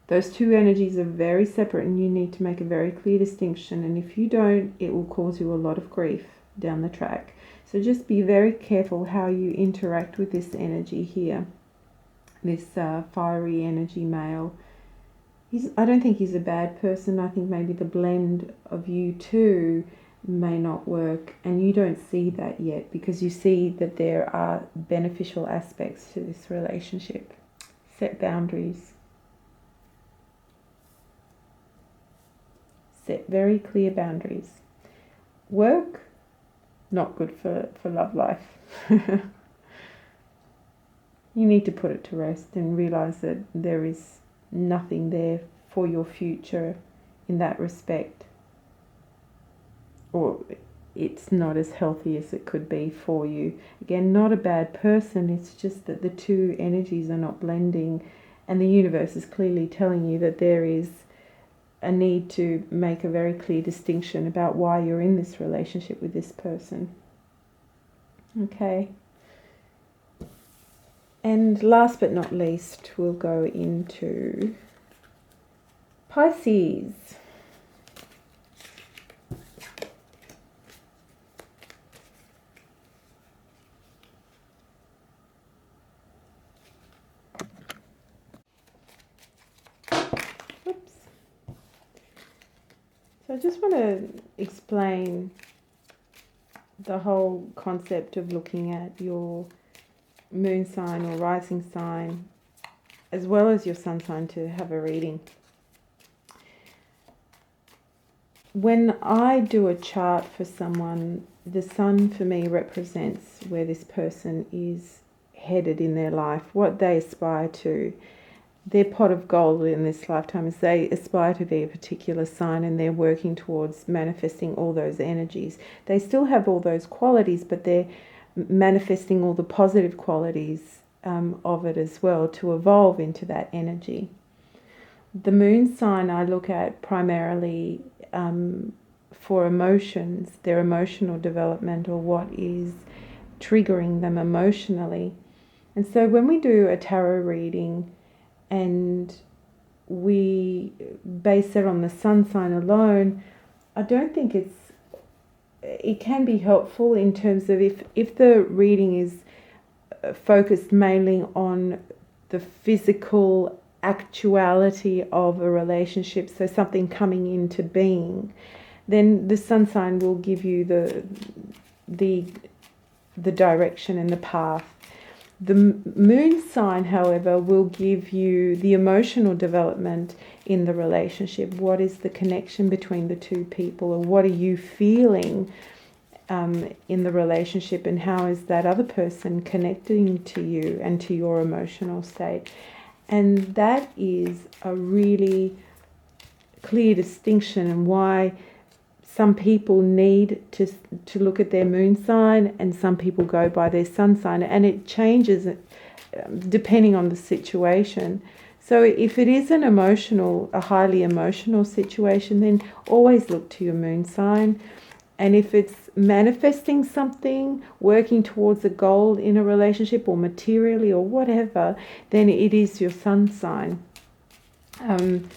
Those two energies are very separate, and you need to make a very clear distinction, and if you don't, it will cause you a lot of grief down the track. So just be very careful how you interact with this energy here, this fiery energy male. I don't think he's a bad person. I think maybe the blend of you two may not work, and you don't see that yet because you see that there are beneficial aspects to this relationship. Set boundaries. Set very clear boundaries. Work, not good for love life. You need to put it to rest and realize that there is nothing there for your future in that respect. or it's not as healthy as it could be for you. Again, not a bad person, it's just that the two energies are not blending, and the universe is clearly telling you that there is a need to make a very clear distinction about why you're in this relationship with this person. Okay. And last but not least, we'll go into Pisces. Oops. So I just want to explain the whole concept of looking at your moon sign or rising sign as well as your sun sign to have a reading. When I do a chart for someone, the sun for me represents where this person is headed in their life, what they aspire to. Their pot of gold in this lifetime is they aspire to be a particular sign, and they're working towards manifesting all those energies. They still have all those qualities, but they're manifesting all the positive qualities of it as well to evolve into that energy. The moon sign I look at primarily for emotions, their emotional development, or what is triggering them emotionally. And so when we do a tarot reading and we base it on the sun sign alone, I don't think it can be helpful in terms of if the reading is focused mainly on the physical actuality of a relationship, so something coming into being, then the sun sign will give you the direction and the path. The moon sign, however, will give you the emotional development in the relationship. What is the connection between the two people, or what are you feeling in the relationship, and how is that other person connecting to you and to your emotional state? And that is a really clear distinction, and why some people need to look at their moon sign and some people go by their sun sign, and it changes depending on the situation. So if it is a highly emotional situation, then always look to your moon sign. And if it's manifesting something, working towards a goal in a relationship or materially or whatever, then it is your sun sign. I'm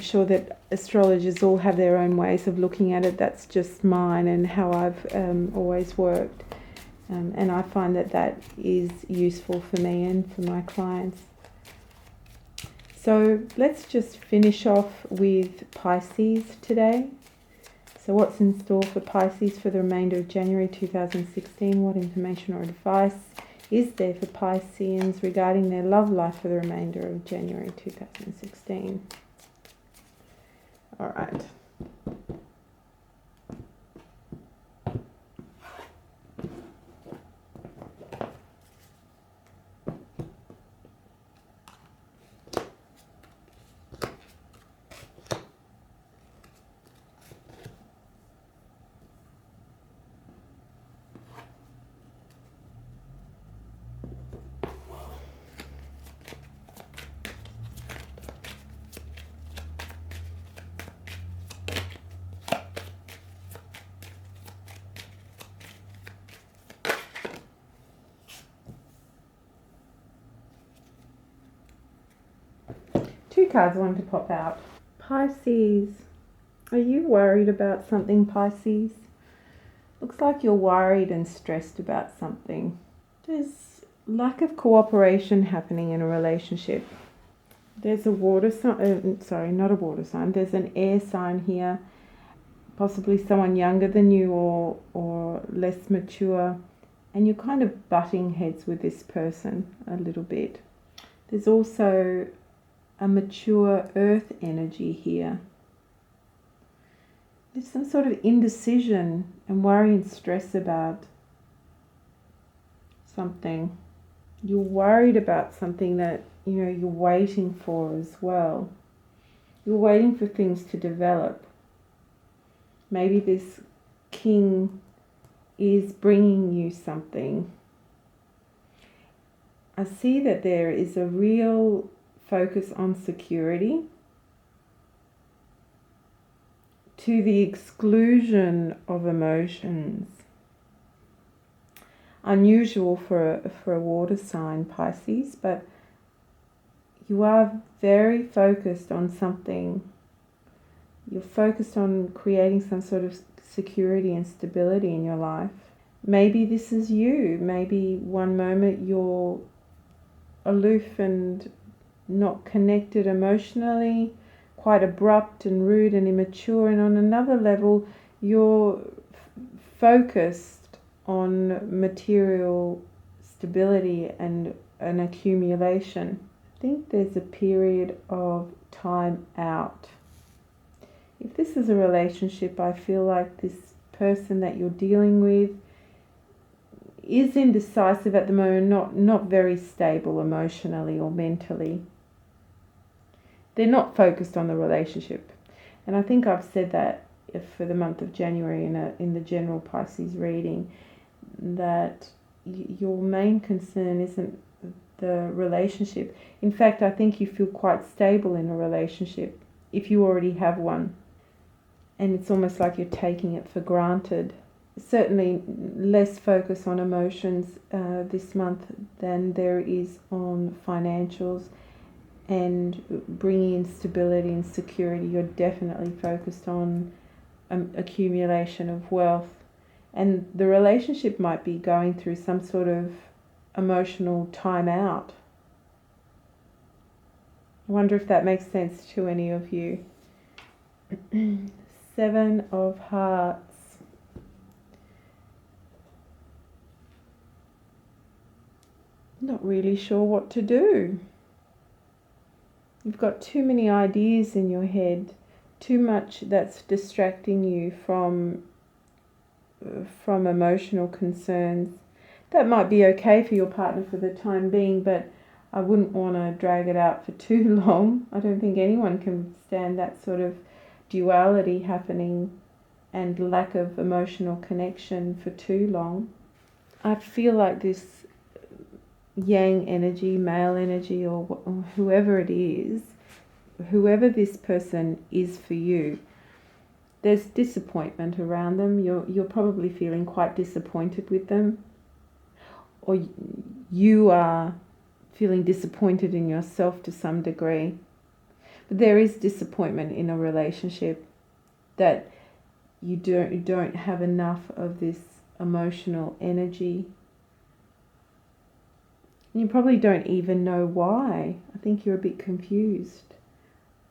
sure that astrologers all have their own ways of looking at it. That's just mine and how I've always worked. And I find that is useful for me and for my clients. So let's just finish off with Pisces today. So what's in store for Pisces for the remainder of January 2016? What information or advice is there for Pisceans regarding their love life for the remainder of January 2016? All right. Two cards I wanted to pop out. Pisces, are you worried about something, Pisces? Looks like you're worried and stressed about something. There's lack of cooperation happening in a relationship. There's a water sign, not a water sign, there's an air sign here. Possibly someone younger than you or less mature. And you're kind of butting heads with this person a little bit. There's also a mature earth energy here. There's some sort of indecision and worry and stress about something. You're worried about something that you're waiting for as well. You're waiting for things to develop. Maybe this king is bringing you something. I see that there is a real focus on security to the exclusion of emotions. Unusual for a water sign, Pisces, but you are very focused on something. You're focused on creating some sort of security and stability in your life. Maybe this is you. Maybe one moment you're aloof and not connected emotionally, quite abrupt and rude and immature, and on another level you're focused on material stability and an accumulation. I think there's a period of time out. If this is a relationship, I feel like this person that you're dealing with is indecisive at the moment, not very stable emotionally or mentally. They're not focused on the relationship. And I think I've said that for the month of January in the general Pisces reading, that your main concern isn't the relationship. In fact, I think you feel quite stable in a relationship if you already have one. And it's almost like you're taking it for granted. Certainly less focus on emotions this month than there is on financials and bringing in stability and security. You're definitely focused on accumulation of wealth, and the relationship might be going through some sort of emotional time out. I wonder if that makes sense to any of you. 7 of Hearts. Not really sure what to do. You've got too many ideas in your head, too much that's distracting you from emotional concerns. That might be okay for your partner for the time being, but I wouldn't want to drag it out for too long. I don't think anyone can stand that sort of duality happening and lack of emotional connection for too long. I feel like this yang energy, male energy, or whoever it is, whoever this person is for you, there's disappointment around them. You're probably feeling quite disappointed with them, or you are feeling disappointed in yourself to some degree. But there is disappointment in a relationship that you don't have enough of this emotional energy. You probably don't even know why. I think you're a bit confused.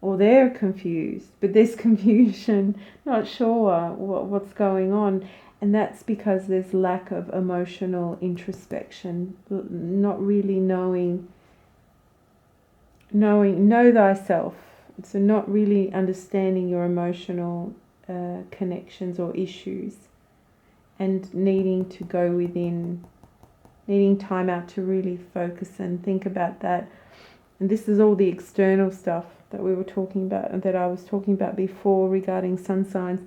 Or they're confused, but there's confusion, not sure what's going on. And that's because there's lack of emotional introspection, not really know thyself. So not really understanding your emotional connections or issues, and needing to go within, needing time out to really focus and think about that. And this is all the external stuff that we were talking about and that I was talking about before regarding sun signs.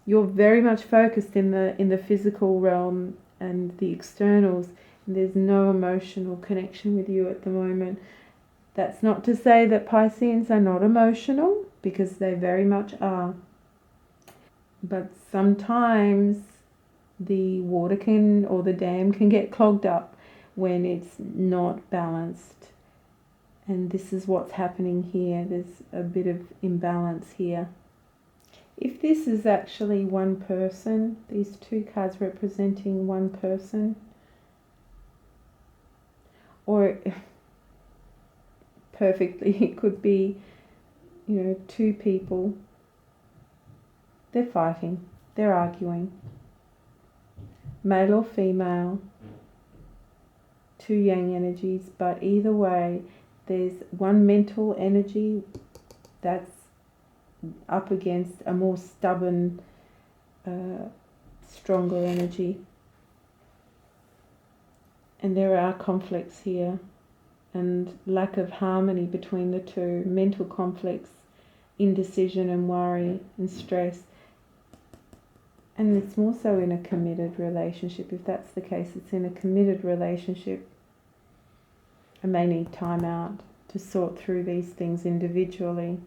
You're very much focused in the physical realm and the externals, and there's no emotional connection with you at the moment. That's not to say that Pisceans are not emotional, because they very much are. But sometimes the water can, or the dam can get clogged up when it's not balanced. And this is what's happening here. There's a bit of imbalance here. If this is actually one person, these 2 cards representing one person, or perfectly it could be, 2 people, they're fighting, they're arguing, male or female, 2 yang energies, but either way, there's one mental energy that's up against a more stubborn, stronger energy. And there are conflicts here and lack of harmony between the 2, mental conflicts, indecision and worry and stress. And it's more so in a committed relationship. If that's the case, it's in a committed relationship and they need time out to sort through these things individually.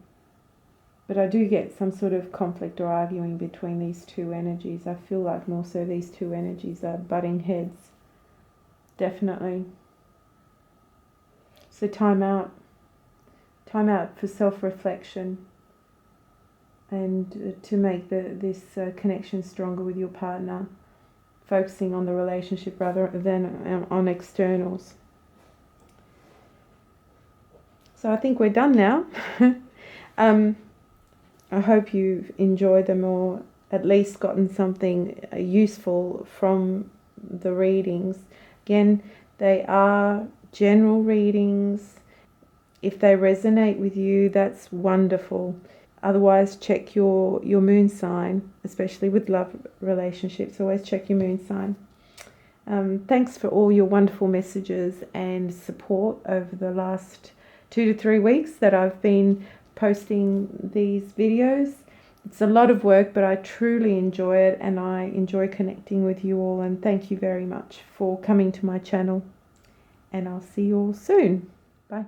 But I do get some sort of conflict or arguing between these two energies. I feel like more so these two energies are butting heads. Definitely. So time out. Time out for self-reflection and to make this connection stronger with your partner. Focusing on the relationship rather than on externals. So I think we're done now. I hope you've enjoyed them or at least gotten something useful from the readings. Again, they are general readings. If they resonate with you, that's wonderful. Otherwise, check your moon sign, especially with love relationships. Always check your moon sign. Thanks for all your wonderful messages and support over the last 2 to 3 weeks that I've been posting these videos. It's a lot of work, but I truly enjoy it and I enjoy connecting with you all, and thank you very much for coming to my channel, and I'll see you all soon. Bye.